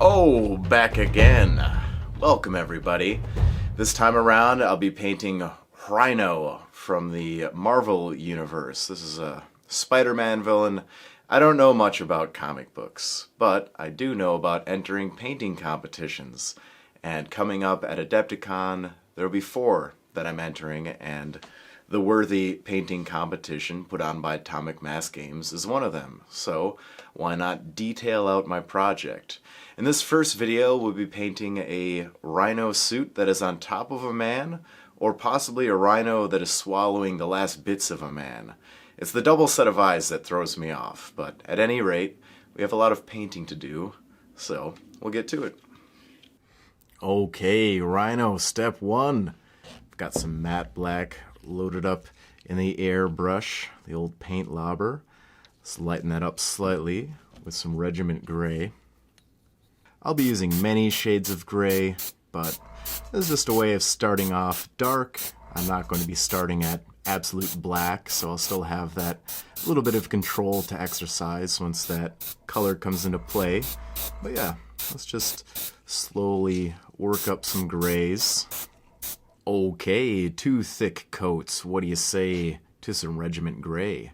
Oh, back again. Welcome everybody. This time around I'll be painting Rhino from the Marvel universe. This is a Spider-Man villain. I don't know much about comic books, but I do know about entering painting competitions. And coming up at Adepticon, there will be 4 that I'm entering, and the Worthy Painting Competition put on by Atomic Mass Games is one of them. So why not detail out my project? In this first video, we'll be painting a rhino suit that is on top of a man, or possibly a rhino that is swallowing the last bits of a man. It's the double set of eyes that throws me off, but at any rate, we have a lot of painting to do, so we'll get to it. Okay, Rhino, step 1. I've got some matte black loaded up in the airbrush, the old paint lobber. Let's lighten that up slightly with some regiment gray. I'll be using many shades of gray, but this is just a way of starting off dark. I'm not going to be starting at absolute black, so I'll still have that little bit of control to exercise once that color comes into play. But yeah, let's just slowly work up some grays. Okay, 2 thick coats. What do you say to some regiment gray?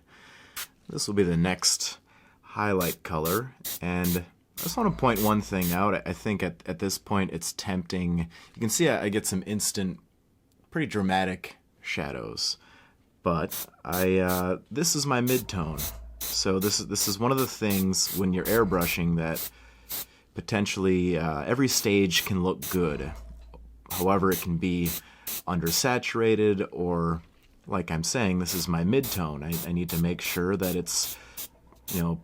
This will be the next highlight color, and I just want to point one thing out. I think at this point it's tempting. You can see I get some instant, pretty dramatic shadows, but this is my mid-tone. So this is one of the things when you're airbrushing that potentially every stage can look good. However, it can be undersaturated, or like I'm saying, this is my mid-tone. I need to make sure that it's, you know,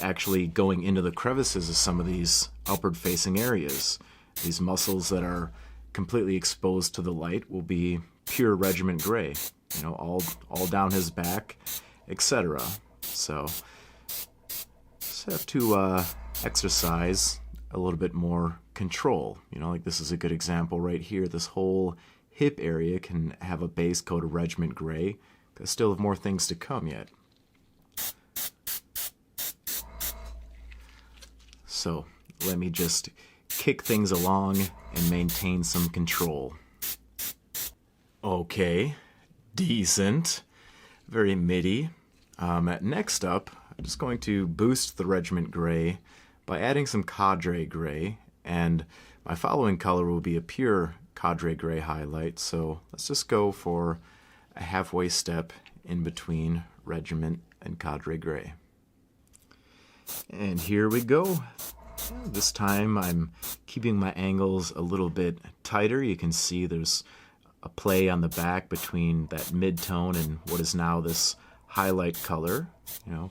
actually going into the crevices of some of these upward-facing areas. These muscles that are completely exposed to the light will be pure regiment gray, you know, all down his back, etc. So just have to exercise a little bit more control. You know, like this is a good example right here. This whole hip area can have a base coat of regiment gray. I still have more things to come yet. So let me just kick things along and maintain some control. Okay, decent, very MIDI. Next up, I'm just going to boost the regiment gray by adding some cadre gray, and my following color will be a pure cadre gray highlight, so let's just go for a halfway step in between regiment and cadre gray. And here we go. This time I'm keeping my angles a little bit tighter. You can see there's a play on the back between that mid-tone and what is now this highlight color, you know,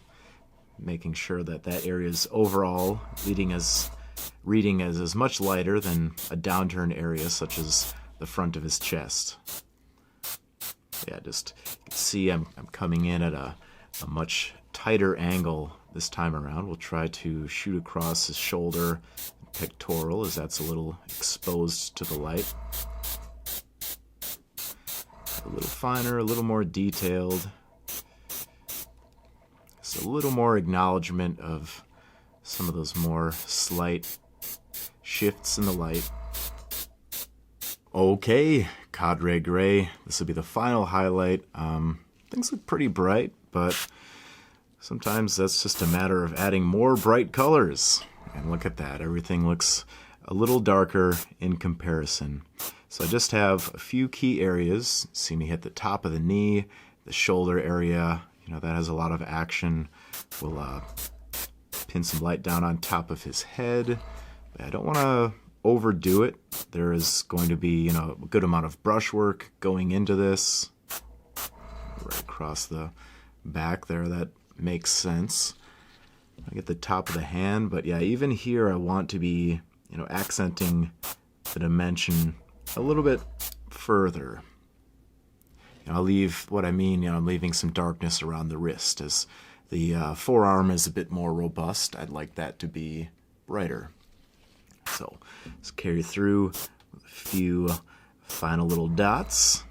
making sure that that area is overall reading as much lighter than a downturn area such as the front of his chest. Yeah, just you can see I'm coming in at a much tighter angle this time around. We'll try to shoot across his shoulder and pectoral, as that's a little exposed to the light. A little finer, a little more detailed. Just a little more acknowledgement of some of those more slight shifts in the light. Okay, cadre gray. This will be the final highlight. Things look pretty bright, but sometimes that's just a matter of adding more bright colors. And look at that, everything looks a little darker in comparison. So I just have a few key areas. See me hit the top of the knee, the shoulder area, you know, that has a lot of action. We'll pin some light down on top of his head. I don't want to overdo it. There is going to be, you know, a good amount of brushwork going into this. Right across the back there, that makes sense. I get the top of the hand, but yeah, even here I want to be, you know, accenting the dimension a little bit further. You know, I'll leave what I mean, you know, I'm leaving some darkness around the wrist. As the forearm is a bit more robust, I'd like that to be brighter. So let's carry through a few final little dots.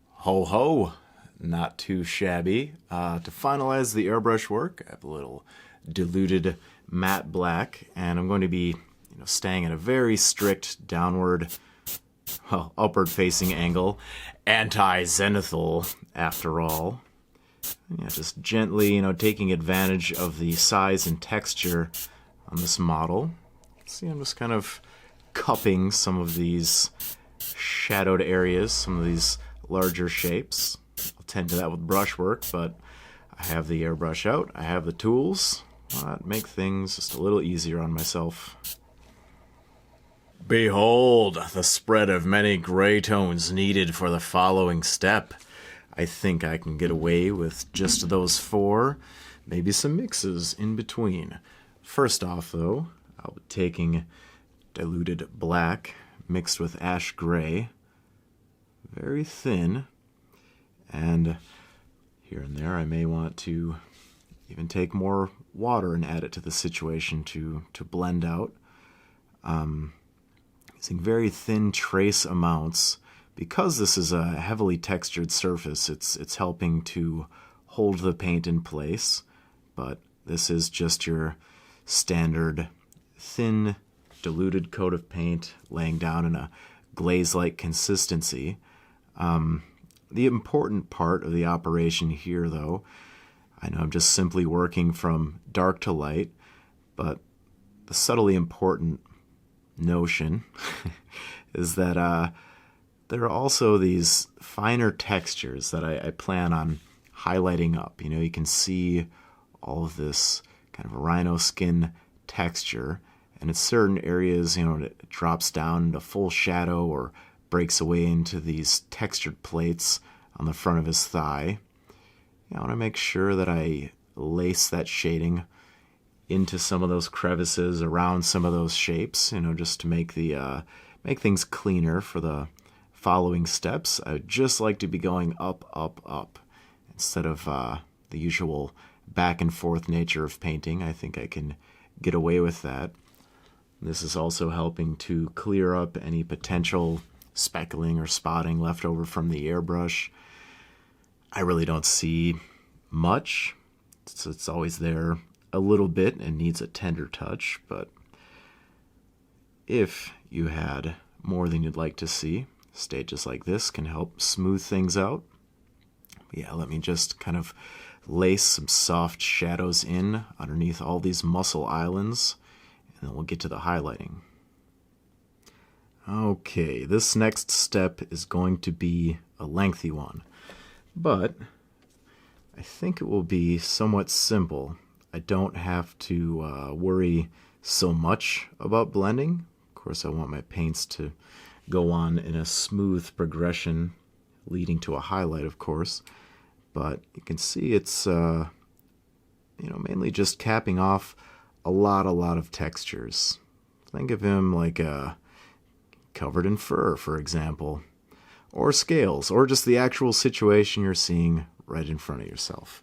Ho ho! Not too shabby. To finalize the airbrush work, I have a little diluted matte black, and I'm going to be staying at a very strict downward, well, upward facing angle, anti-zenithal after all. Yeah, just gently, taking advantage of the size and texture on this model. See, I'm just kind of cupping some of these shadowed areas, some of these larger shapes. I'll tend to that with brushwork, but I have the airbrush out, I have the tools. Make things just a little easier on myself. Behold, the spread of many gray tones needed for the following step. I think I can get away with just those 4, maybe some mixes in between. First off, though, I'll be taking diluted black mixed with ash gray, very thin, and here and there I may want to even take more water and add it to the situation to blend out. Using very thin trace amounts. Because this is a heavily textured surface, it's helping to hold the paint in place, but this is just your standard thin diluted coat of paint laying down in a glaze-like consistency. The important part of the operation here, though, I know I'm just simply working from dark to light, but the subtly important notion is that there are also these finer textures that I plan on highlighting up. You can see all of this kind of rhino skin texture, and in certain areas, it drops down into full shadow or breaks away into these textured plates on the front of his thigh. I want to make sure that I lace that shading into some of those crevices, around some of those shapes, just to make make things cleaner for the following steps. I would just like to be going up, up, up, instead of the usual back and forth nature of painting. I think I can get away with that. This is also helping to clear up any potential speckling or spotting left over from the airbrush. I really don't see much. It's always there a little bit and needs a tender touch, but if you had more than you'd like to see, stages like this can help smooth things out. Yeah, let me just kind of lace some soft shadows in underneath all these muscle islands, and then we'll get to the highlighting. Okay, this next step is going to be a lengthy one, but I think it will be somewhat simple. I don't have to worry so much about blending. Of course, I want my paints to go on in a smooth progression leading to a highlight, of course, but you can see it's mainly just capping off a lot of textures. Think of him like covered in fur, for example, or scales, or just the actual situation you're seeing right in front of yourself.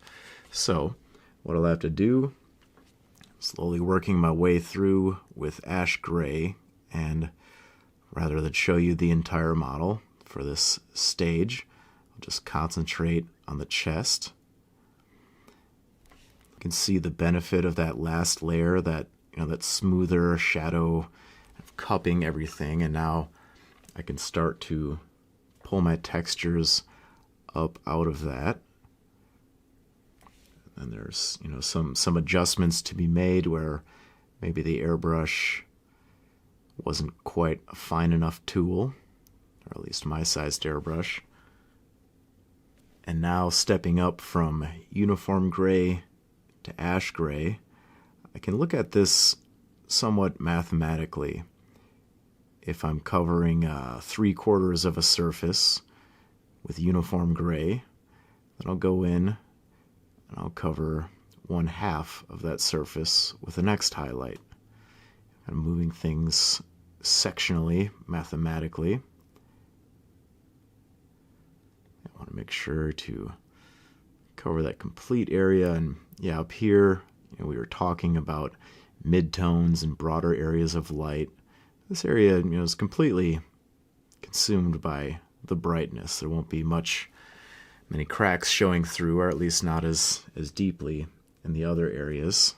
So what I'll have to do, slowly working my way through with ash gray, and rather than show you the entire model for this stage, I'll just concentrate on the chest. You can see the benefit of that last layer, that that smoother shadow cupping everything, and now I can start to pull my textures up out of that. And there's some adjustments to be made where maybe the airbrush wasn't quite a fine enough tool, or at least my sized airbrush. And now stepping up from uniform gray to ash gray, I can look at this somewhat mathematically. If I'm covering 3/4 of a surface with uniform gray, then I'll go in and I'll cover 1/2 of that surface with the next highlight. I'm moving things sectionally, mathematically. I want to make sure to cover that complete area. And yeah, up here, we were talking about midtones and broader areas of light. This area, is completely consumed by the brightness. There won't be many cracks showing through, or at least not as deeply in the other areas.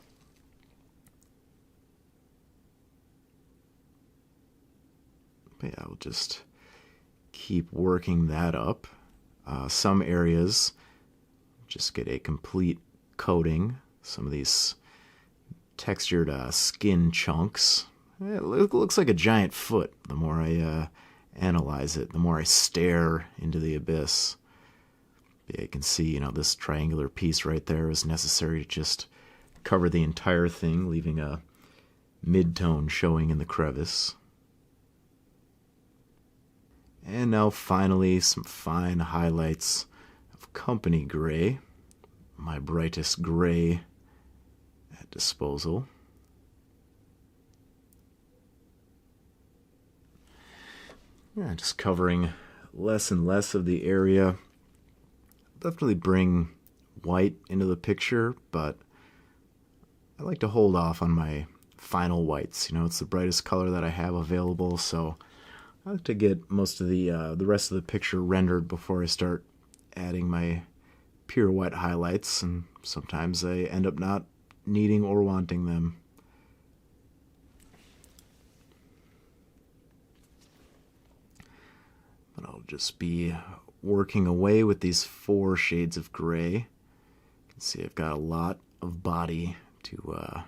But yeah, we'll just keep working that up. Some areas just get a complete coating. Some of these textured skin chunks. It looks like a giant foot the more I analyze it, the more I stare into the abyss. Yeah, you can see, this triangular piece right there is necessary to just cover the entire thing, leaving a mid-tone showing in the crevice. And now finally, some fine highlights of company gray, my brightest gray at disposal. Yeah, just covering less and less of the area. Definitely bring white into the picture, but I like to hold off on my final whites. It's the brightest color that I have available, so I like to get most of the rest of the picture rendered before I start adding my pure white highlights, and sometimes I end up not needing or wanting them. But I'll just be working away with these 4 shades of gray. You can see I've got a lot of body to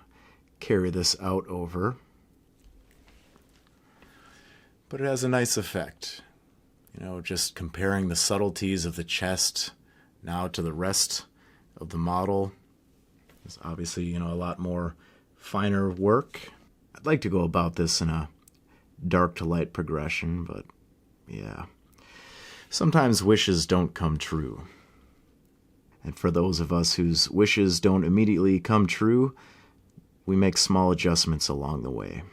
carry this out over. But it has a nice effect. Just comparing the subtleties of the chest now to the rest of the model. There's obviously, a lot more finer work. I'd like to go about this in a dark to light progression, but yeah. Sometimes wishes don't come true. And for those of us whose wishes don't immediately come true, we make small adjustments along the way.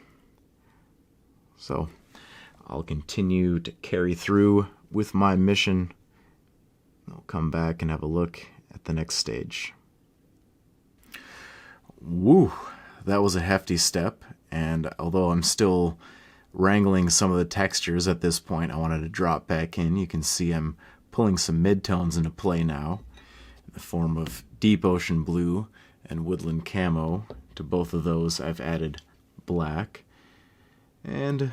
So I'll continue to carry through with my mission. I'll come back and have a look at the next stage. Woo! That was a hefty step, and although I'm still wrangling some of the textures at this point, I wanted to drop back in. You can see I'm pulling some midtones into play now, in the form of deep ocean blue and woodland camo. To both of those I've added black, and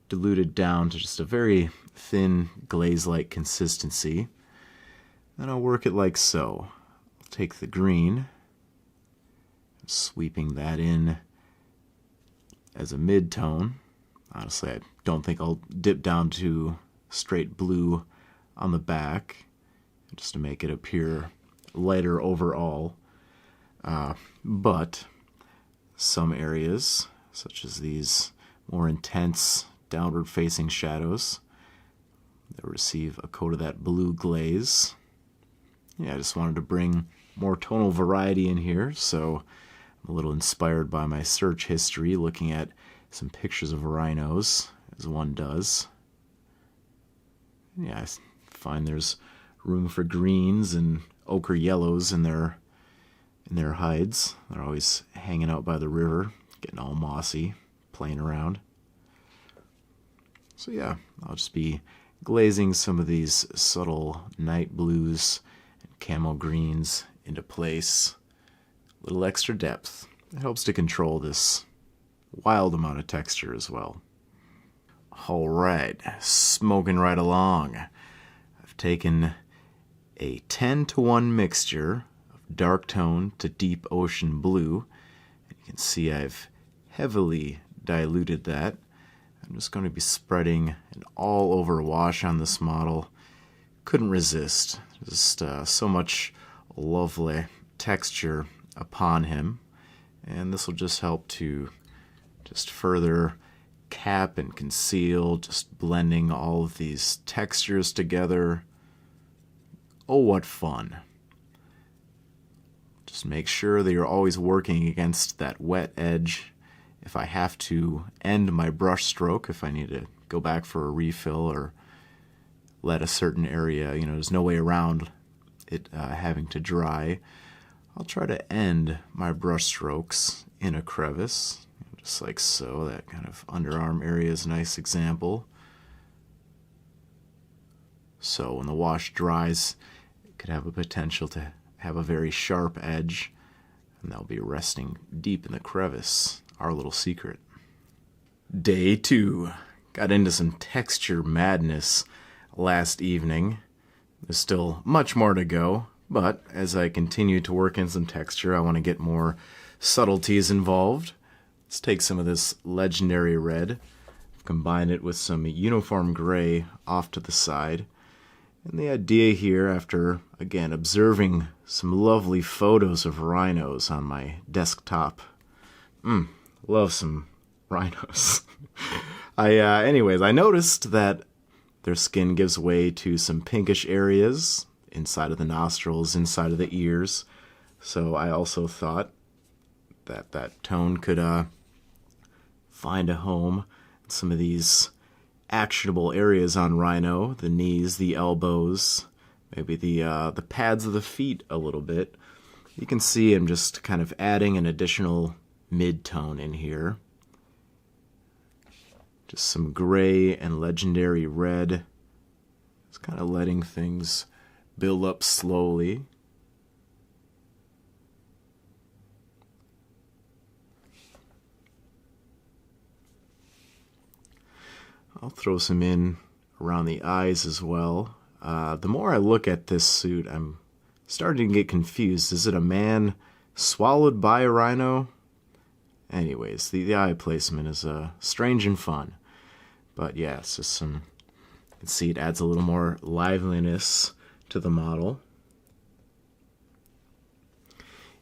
diluted down to just a very thin glaze-like consistency. Then I'll work it like so. I'll take the green, sweeping that in as a mid-tone. Honestly, I don't think I'll dip down to straight blue on the back, just to make it appear lighter overall. But some areas, such as these more intense downward-facing shadows, that receive a coat of that blue glaze. Yeah, I just wanted to bring more tonal variety in here, so I'm a little inspired by my search history, looking at some pictures of rhinos, as one does. Yeah, I find there's room for greens and ochre yellows in their hides. They're always hanging out by the river, getting all mossy, playing around. So yeah, I'll just be glazing some of these subtle night blues and camo greens into place. A little extra depth. It helps to control this wild amount of texture as well. All right, smoking right along. I've taken a 10-to-1 mixture of dark tone to deep ocean blue. And you can see I've heavily diluted that. I'm just going to be spreading an all-over wash on this model. Couldn't resist. Just so much lovely texture upon him. And this will just help to just further cap and conceal, just blending all of these textures together. Oh, what fun. Just make sure that you're always working against that wet edge. If I have to end my brush stroke, if I need to go back for a refill or let a certain area, there's no way around it having to dry, I'll try to end my brush strokes in a crevice, just like so. That kind of underarm area is a nice example. So when the wash dries, it could have a potential to have a very sharp edge, and that'll be resting deep in the crevice. Our little secret. Day 2. Got into some texture madness last evening. There's still much more to go, but as I continue to work in some texture, I want to get more subtleties involved. Let's take some of this legendary red, combine it with some uniform gray off to the side. And the idea here, after, again, observing some lovely photos of rhinos on my desktop. Love some rhinos. Anyways, I noticed that their skin gives way to some pinkish areas inside of the nostrils, inside of the ears. So I also thought that that tone could find a home in some of these actionable areas on Rhino, the knees, the elbows, maybe the pads of the feet a little bit. You can see I'm just kind of adding an additional mid-tone in here. Just some gray and legendary red. Just kind of letting things build up slowly. I'll throw some in around the eyes as well. The more I look at this suit, I'm starting to get confused. Is it a man swallowed by a rhino? Anyways, the eye placement is strange and fun. But yeah, it's just some, you can see it adds a little more liveliness to the model.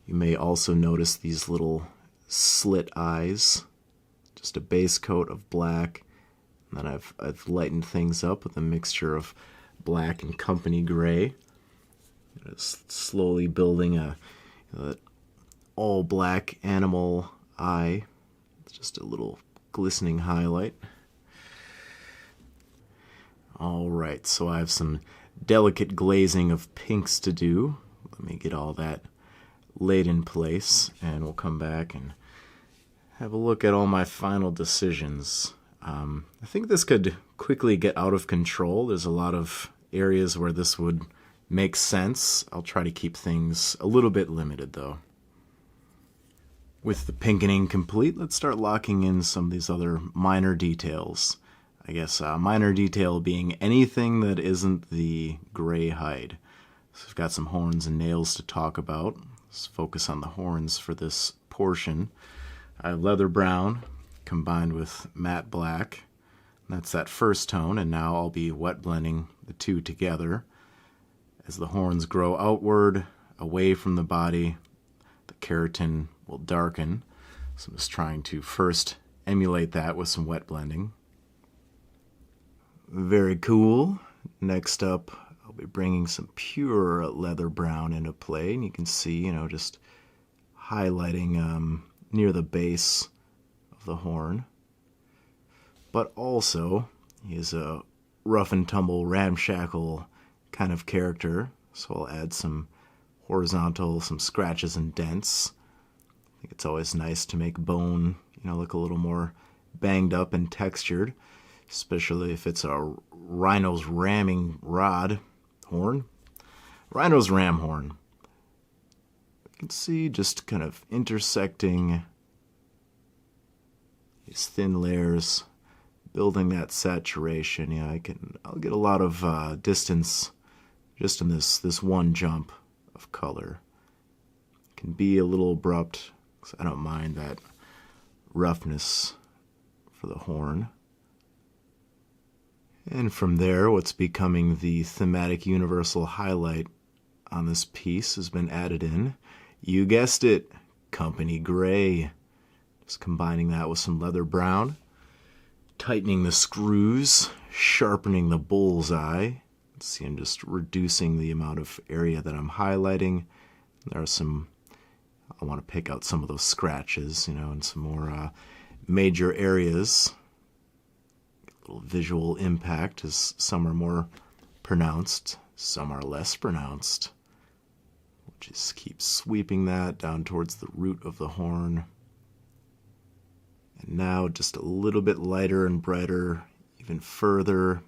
You may also notice these little slit eyes, just a base coat of black. And then I've lightened things up with a mixture of black and company gray. Just slowly building a all black animal eye. It's just a little glistening highlight. Alright, so I have some delicate glazing of pinks to do. Let me get all that laid in place, and we'll come back and have a look at all my final decisions. I think this could quickly get out of control. There's a lot of areas where this would make sense. I'll try to keep things a little bit limited, though. With the pinkening complete, let's start locking in some of these other minor details. I guess minor detail being anything that isn't the gray hide. So we've got some horns and nails to talk about. Let's focus on the horns for this portion. I have leather brown combined with matte black. That's that first tone, and now I'll be wet blending the two together. As the horns grow outward, away from the body, the keratin will darken. So I'm just trying to first emulate that with some wet blending. Very cool. Next up, I'll be bringing some pure leather brown into play, and you can see, just highlighting near the base of the horn. But also, he is a rough and tumble, ramshackle kind of character, so I'll add some horizontal, some scratches and dents. I think it's always nice to make bone, look a little more banged up and textured, especially if it's a rhino's ramming horn. Rhino's ram horn. You can see just kind of intersecting these thin layers, building that saturation. I'll get a lot of distance just in this one jump of color. It can be a little abrupt, because I don't mind that roughness for the horn. And from there, what's becoming the thematic universal highlight on this piece has been added in. You guessed it, company gray. Just combining that with some leather brown, tightening the screws, sharpening the bullseye. See, I'm just reducing the amount of area that I'm highlighting. There are some, I want to pick out some of those scratches, and some more major areas. A little visual impact, as some are more pronounced, some are less pronounced. We'll just keep sweeping that down towards the root of the horn. And now just a little bit lighter and brighter, even further,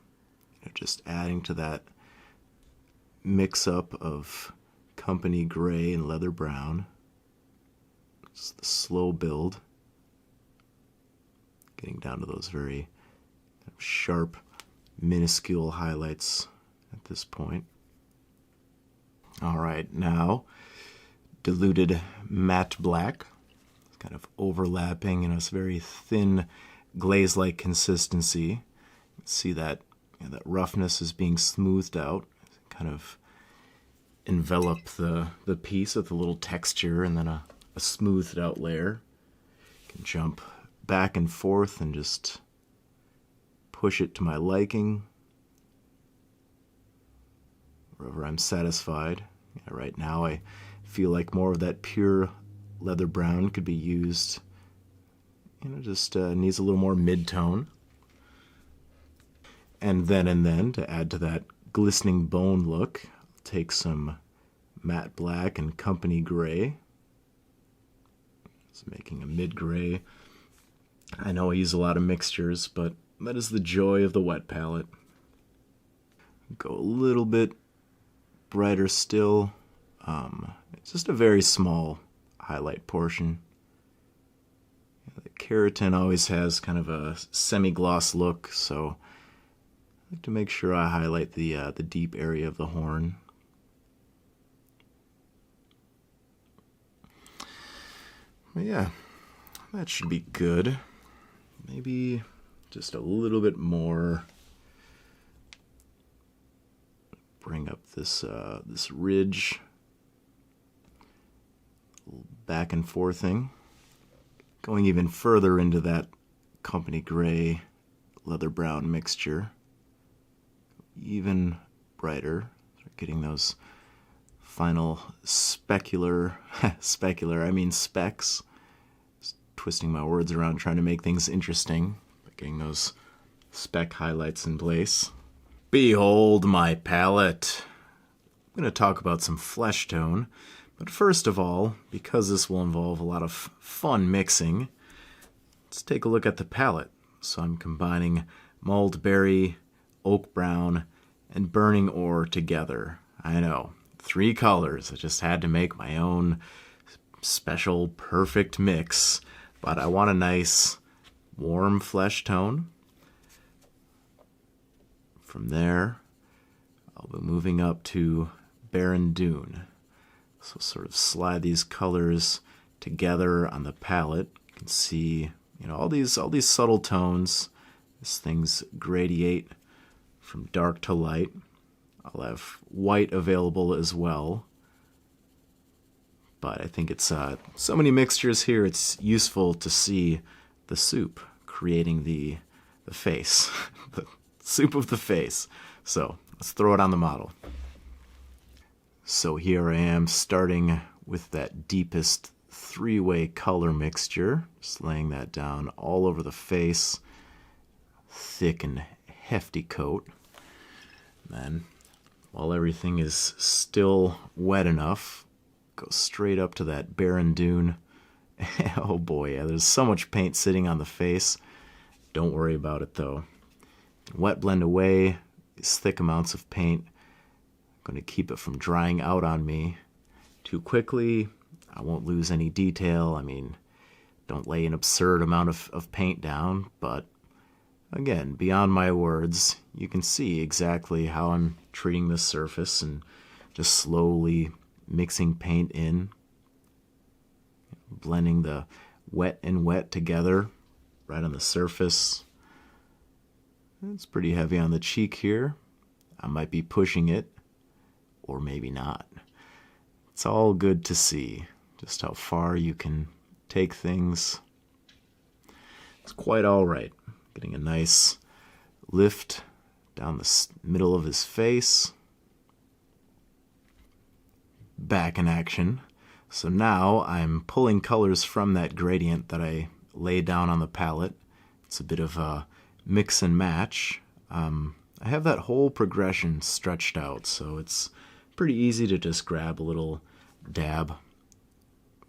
just adding to that mix-up of company gray and leather brown. Just the slow build, getting down to those very sharp, minuscule highlights at this point. All right, now diluted matte black. It's kind of overlapping, it's very thin glaze-like consistency. You can see that that roughness is being smoothed out, kind of envelop the piece with a little texture and then a smoothed out layer. You can jump back and forth and just push it to my liking, wherever I'm satisfied. Right now I feel like more of that pure leather brown could be used. Just needs a little more mid-tone. And then to add to that glistening bone look, I'll take some matte black and company gray. It's making a mid-gray. I know I use a lot of mixtures, but that is the joy of the wet palette. Go a little bit brighter still. It's just a very small highlight portion. The keratin always has kind of a semi-gloss look, so I like to make sure I highlight the deep area of the horn. But yeah, that should be good. Maybe just a little bit more. Bring up this ridge, back and forthing. Going even further into that company gray leather brown mixture. Even brighter. Start getting those final specular, I mean specks. Just twisting my words around, trying to make things interesting. But getting those speck highlights in place. Behold my palette. I'm going to talk about some flesh tone. But first of all, because this will involve a lot of fun mixing, let's take a look at the palette. So I'm combining mulled berry, oak brown, and burning ore together. I know, 3 colors. I just had to make my own special perfect mix. But I want a nice warm flesh tone. From there, I'll be moving up to Barren Dune. So sort of slide these colors together on the palette. You can see, all these subtle tones as things gradiate from dark to light. I'll have white available as well. But I think it's so many mixtures here, it's useful to see the soup creating the face, the soup of the face. So let's throw it on the model. So here I am starting with that deepest 3-way color mixture, just laying that down all over the face, thick and hefty coat. And then, while everything is still wet enough, go straight up to that Barren Dune. Oh boy, yeah, there's so much paint sitting on the face. Don't worry about it though. Wet blend away these thick amounts of paint. I'm going to keep it from drying out on me too quickly. I won't lose any detail. I mean, don't lay an absurd amount of paint down, but again, beyond my words, you can see exactly how I'm treating this surface and just slowly mixing paint in, blending the wet and wet together right on the surface. It's pretty heavy on the cheek here. I might be pushing it, or maybe not. It's all good to see just how far you can take things. It's quite all right. Getting a nice lift down the middle of his face. Back in action. So now I'm pulling colors from that gradient that I laid down on the palette. It's a bit of a mix and match. I have that whole progression stretched out, so it's pretty easy to just grab a little dab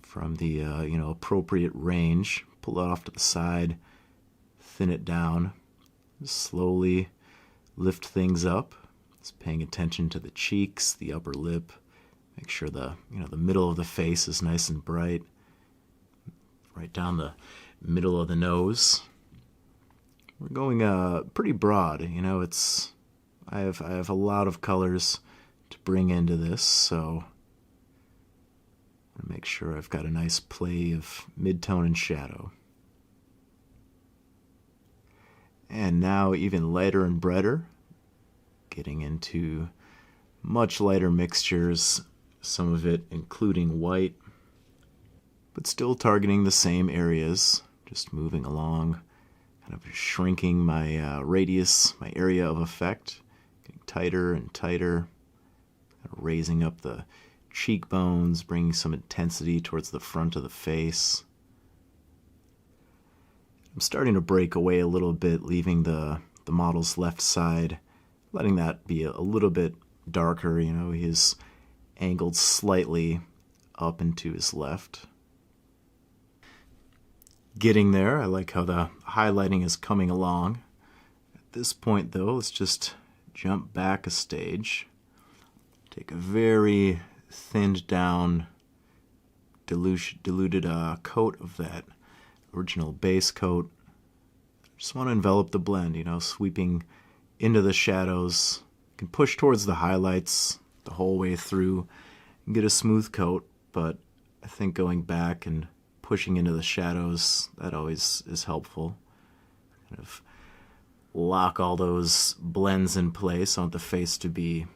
from the appropriate range, pull it off to the side, thin it down, slowly lift things up. Just paying attention to the cheeks, the upper lip, make sure the middle of the face is nice and bright, right down the middle of the nose. we're going pretty broad. You know, I have a lot of colors to bring into this, so make sure I've got a nice play of mid-tone and shadow. And now even lighter and brighter, getting into much lighter mixtures, some of it including white, but still targeting the same areas, just moving along, kind of shrinking my radius, my area of effect, getting tighter and tighter, kind of raising up the cheekbones, bringing some intensity towards the front of the face. I'm starting to break away a little bit, leaving the model's left side, letting that be a little bit darker. You know, he's angled slightly up and to his left. Getting there. I like how the highlighting is coming along. At this point, though, let's just jump back a stage. Take a very thinned down, diluted coat of that original base coat. Just want to envelop the blend, you know, sweeping into the shadows. You can push towards the highlights the whole way through and get a smooth coat, but I think going back and pushing into the shadows, that always is helpful. Kind of lock all those blends in place. I want the face to be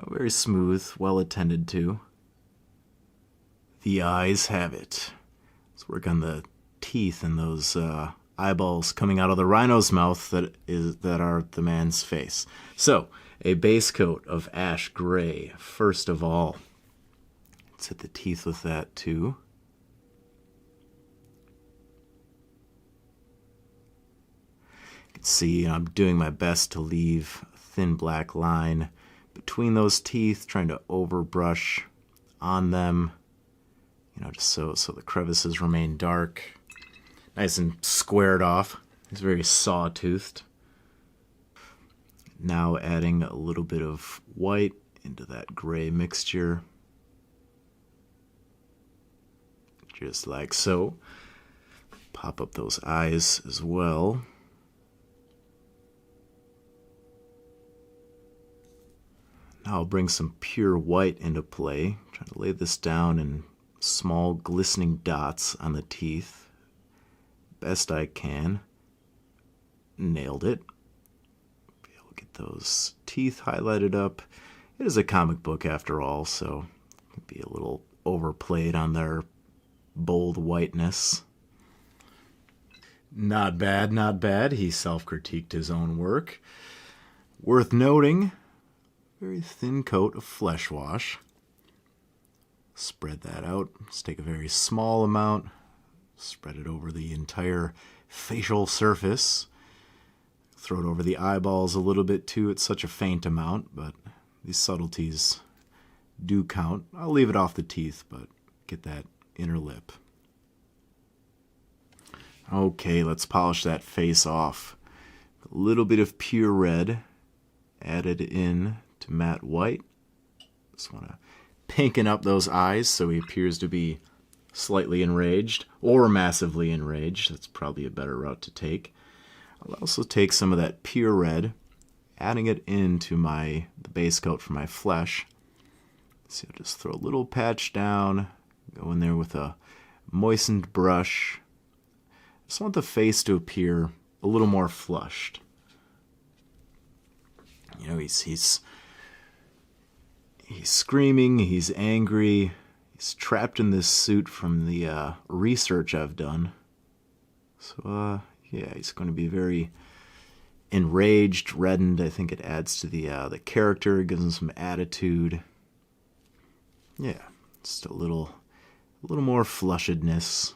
very smooth, well attended to. The eyes have it. Let's work on the teeth and those eyeballs coming out of the rhino's mouth that are the man's face. So, a base coat of ash gray, first of all. Let's hit the teeth with that too. You can see I'm doing my best to leave a thin black line between those teeth, trying to overbrush on them, you know, just so the crevices remain dark, nice and squared off. It's very saw-toothed. Now adding a little bit of white into that gray mixture, just like so. Pop up those eyes as well. Now I'll bring some pure white into play, trying to lay this down in small glistening dots on the teeth. Best I can. Nailed it. Be able to get those teeth highlighted up. It is a comic book after all, so it can be a little overplayed on their bold whiteness. Not bad, not bad. He self-critiqued his own work. Worth noting, very thin coat of flesh wash. Spread that out. Let's take a very small amount, spread it over the entire facial surface. Throw it over the eyeballs a little bit too. It's such a faint amount, but these subtleties do count. I'll leave it off the teeth, but get that inner lip. Okay, let's polish that face off. A little bit of pure red added in to matte white. Just want to pinken up those eyes so he appears to be slightly enraged or massively enraged. That's probably a better route to take. I'll also take some of that pure red, adding it into the base coat for my flesh. So I'll just throw a little patch down, go in there with a moistened brush. Just want the face to appear a little more flushed. You know, he's screaming, he's angry, he's trapped in this suit from the research I've done. So, yeah, he's going to be very enraged, reddened. I think it adds to the character, gives him some attitude. Yeah, just a little more flushedness.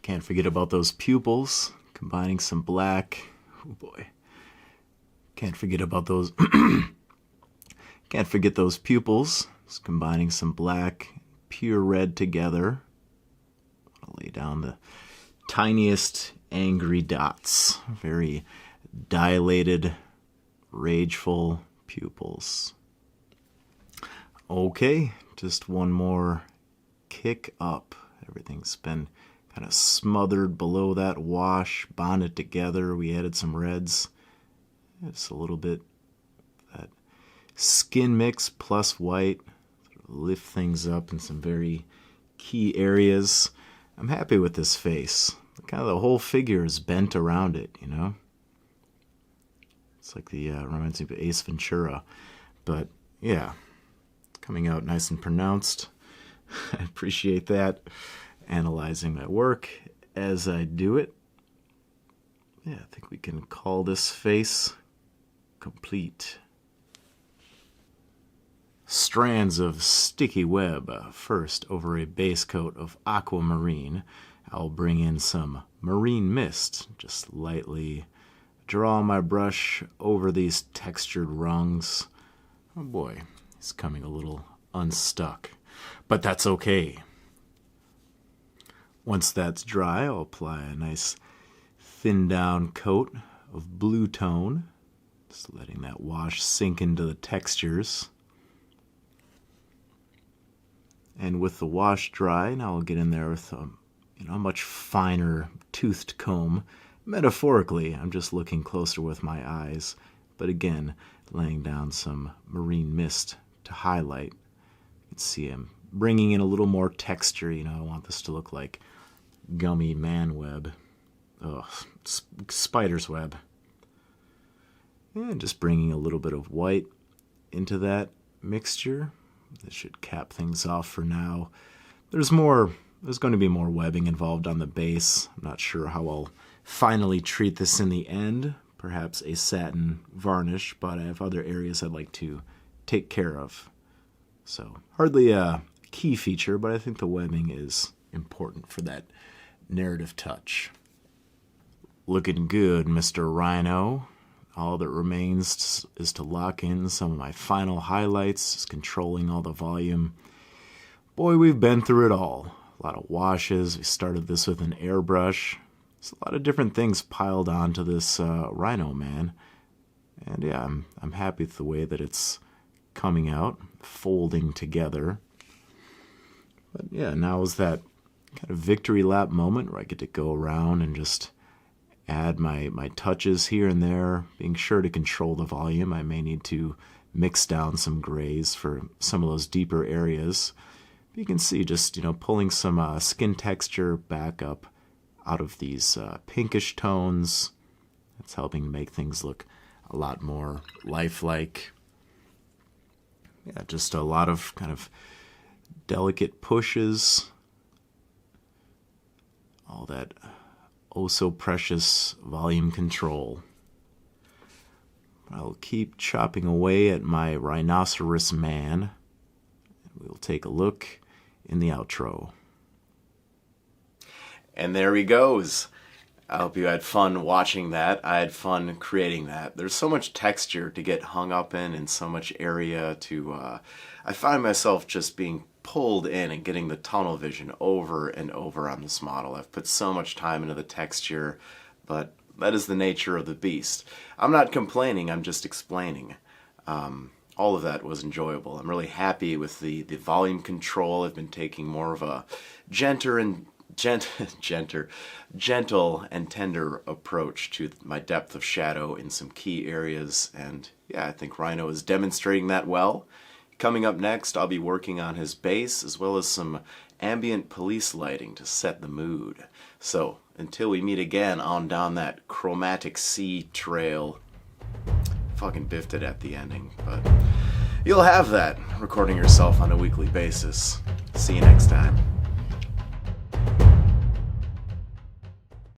Can't forget about those pupils, combining some black. Oh boy. Can't forget about those. Can't forget those pupils. Just combining some black, pure red together. I'll lay down the tiniest angry dots. Very dilated, rageful pupils. Okay, just one more kick up. Everything's been kind of smothered below that wash, bonded together. We added some reds. It's a little bit that skin mix plus white. Lift things up in some very key areas. I'm happy with this face. Kind of the whole figure is bent around it, you know? It's like the, reminds me of Ace Ventura. But, yeah, coming out nice and pronounced. I appreciate that. Analyzing my work as I do it. Yeah, I think we can call this face complete. Strands of sticky web. First, over a base coat of Aquamarine, I'll bring in some marine mist. Just lightly draw my brush over these textured rungs. Oh boy, he's coming a little unstuck, but that's okay. Once that's dry, I'll apply a nice thin down coat of blue tone, just letting that wash sink into the textures. And with the wash dry, now I'll get in there with a much finer toothed comb. Metaphorically, I'm just looking closer with my eyes, but again, laying down some marine mist to highlight. You can see him bringing in a little more texture. I want this to look like gummy man web. Oh, spider's web. And just bringing a little bit of white into that mixture. This should cap things off for now. There's going to be more webbing involved on the base. I'm not sure how I'll finally treat this in the end. Perhaps a satin varnish, but I have other areas I'd like to take care of. So, hardly a key feature, but I think the webbing is important for that narrative touch. Looking good, Mr. Rhino. All that remains is to lock in some of my final highlights, just controlling all the volume. Boy, we've been through it all. A lot of washes. We started this with an airbrush. There's a lot of different things piled onto this Rhino man. And yeah, I'm happy with the way that it's coming out, folding together. But yeah, now is that kind of victory lap moment where I get to go around and just add my touches here and there, being sure to control the volume. I may need to mix down some grays for some of those deeper areas. But you can see just, pulling some skin texture back up out of these pinkish tones. That's helping make things look a lot more lifelike. Yeah, just a lot of kind of delicate pushes. All that oh so precious volume control. I'll keep chopping away at my rhinoceros man. We'll take a look in the outro. And there he goes. I hope you had fun watching that. I had fun creating that. There's so much texture to get hung up in and so much area to... I find myself just being pulled in and getting the tunnel vision over and over on this model. I've put so much time into the texture, but that is the nature of the beast. I'm not complaining, I'm just explaining. All of that was enjoyable. I'm really happy with the volume control. I've been taking more of a gentle and tender approach to my depth of shadow in some key areas, and yeah, I think Rhino is demonstrating that well. Coming up next, I'll be working on his base as well as some ambient police lighting to set the mood. So, until we meet again on down that chromatic sea trail, fucking biffed it at the ending, but you'll have that recording yourself on a weekly basis. See you next time.